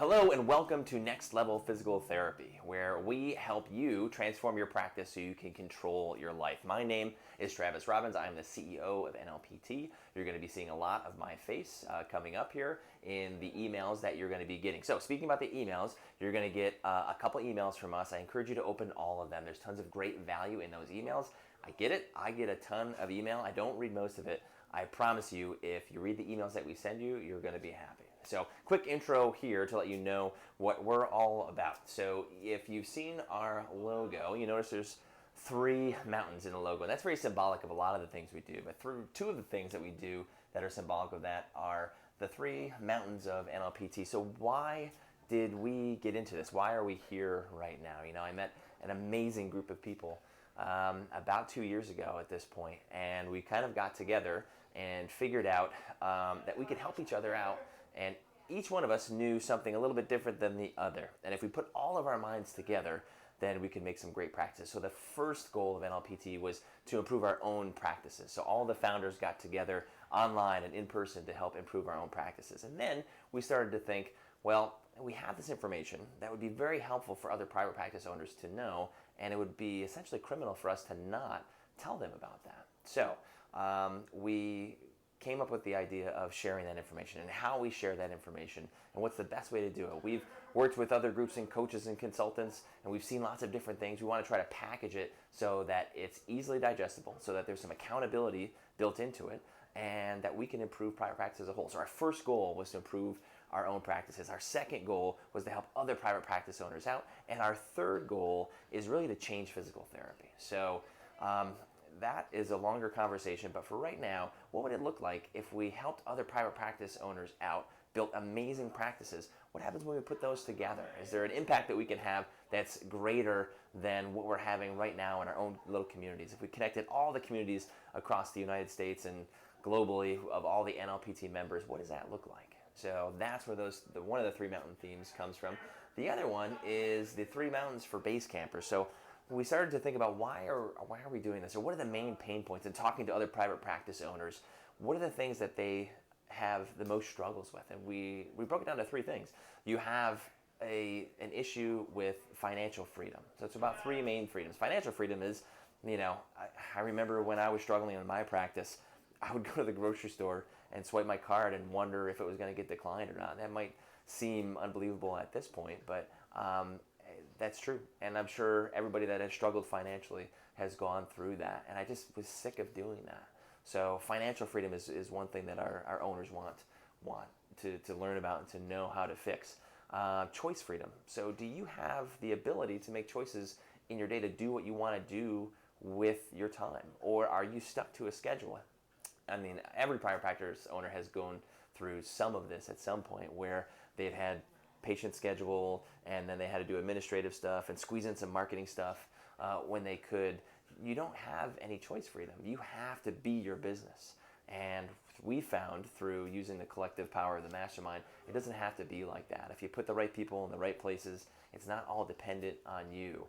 Hello and welcome to Next Level Physical Therapy, where we help you transform your practice so you can control your life. My name is Travis Robbins. I'm the CEO of NLPT. You're going to be seeing a lot of my face coming up here in the emails that you're going to be getting. So speaking about the emails, you're going to get a couple emails from us. I encourage you to open all of them. There's tons of great value in those emails. I get it. I get a ton of email. I don't read most of it. I promise you, if you read the emails that we send you, you're going to be happy. So quick intro here to let you know what we're all about. So if you've seen our logo, you notice there's three mountains in the logo. And that's very symbolic of a lot of the things we do. But two of the things that we do that are symbolic of that are the three mountains of NLPT. So why did we get into this? Why are we here right now? You know, I met an amazing group of people about 2 years ago at this point, and we kind of got together and figured out that we could help each other out, and each one of us knew something a little bit different than the other, and if we put all of our minds together, then we could make some great practice. So the first goal of NLPT was to improve our own practices. So all the founders got together online and in person to help improve our own practices, and then we started to think, well, we have this information that would be very helpful for other private practice owners to know, and it would be essentially criminal for us to not tell them about that. So we came up with the idea of sharing that information and how we share that information and what's the best way to do it. We've worked with other groups and coaches and consultants, and we've seen lots of different things. We want to try to package it so that it's easily digestible, so that there's some accountability built into it, and that we can improve private practice as a whole. So our first goal was to improve our own practices. Our second goal was to help other private practice owners out. And our third goal is really to change physical therapy. So that is a longer conversation, but for right now, what would it look like if we helped other private practice owners out, built amazing practices? What happens when we put those together? Is there an impact that we can have that's greater than what we're having right now in our own little communities? If we connected all the communities across the United States and globally of all the NLPT members, what does that look like? So that's where one of the three mountain themes comes from. The other one is the three mountains for BaseCampers. So we started to think about why are we doing this, or what are the main pain points in talking to other private practice owners? What are the things that they have the most struggles with? And we broke it down to three things. You have an issue with financial freedom. So it's about three main freedoms. Financial freedom is, I remember when I was struggling in my practice, I would go to the grocery store and swipe my card and wonder if it was going to get declined or not. That might seem unbelievable at this point, but that's true. And I'm sure everybody that has struggled financially has gone through that. And I just was sick of doing that. So financial freedom is one thing that our owners want to learn about and to know how to fix. Choice freedom. So do you have the ability to make choices in your day to do what you want to do with your time? Or are you stuck to a schedule? I mean, every private practice owner has gone through some of this at some point where they've had patient schedule and then they had to do administrative stuff and squeeze in some marketing stuff when they could. You don't have any choice freedom. You have to be your business. And we found through using the collective power of the mastermind, it doesn't have to be like that. If you put the right people in the right places, it's not all dependent on you,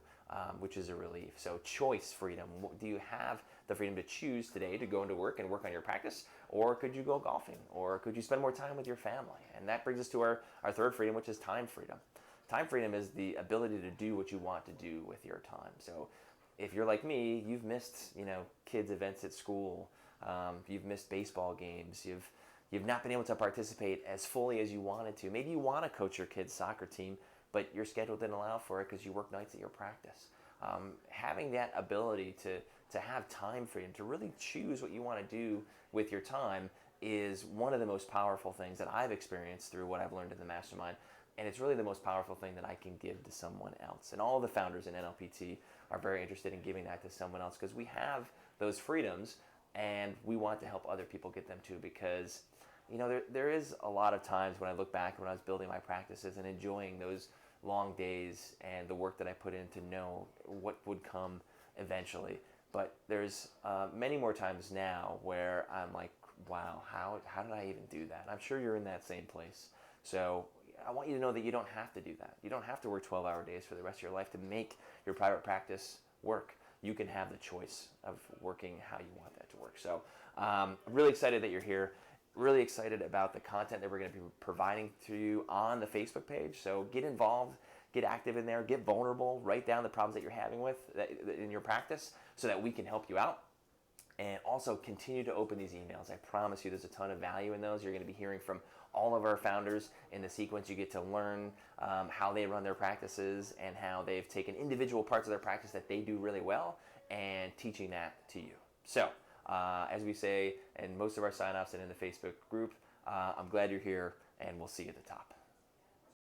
which is a relief. So choice freedom. Do you have the freedom to choose today to go into work and work on your practice? Or could you go golfing? Or could you spend more time with your family? And that brings us to our third freedom, which is time freedom. Time freedom is the ability to do what you want to do with your time. So if you're like me, you've missed, kids' events at school. You've missed baseball games. You've not been able to participate as fully as you wanted to. Maybe you want to coach your kid's soccer team, but your schedule didn't allow for it because you work nights at your practice. Having that ability to have time freedom, to really choose what you want to do with your time is one of the most powerful things that I've experienced through what I've learned in the mastermind. And it's really the most powerful thing that I can give to someone else. And all the founders in NLPT are very interested in giving that to someone else because we have those freedoms and we want to help other people get them too, because there is a lot of times when I look back when I was building my practices and enjoying those long days and the work that I put in to know what would come eventually. But there's many more times now where I'm like, wow, how did I even do that? And I'm sure you're in that same place. So I want you to know that you don't have to do that. You don't have to work 12-hour days for the rest of your life to make your private practice work. You can have the choice of working how you want that to work. So I'm really excited that you're here. really excited about the content that we're going to be providing to you on the Facebook page. So get involved, get active in there, get vulnerable, write down the problems that you're having in your practice so that we can help you out. And also continue to open these emails. I promise you there's a ton of value in those. You're going to be hearing from all of our founders in the sequence. You get to learn how they run their practices and how they've taken individual parts of their practice that they do really well and teaching that to you. So as we say in most of our sign-offs and in the Facebook group, I'm glad you're here, and we'll see you at the top.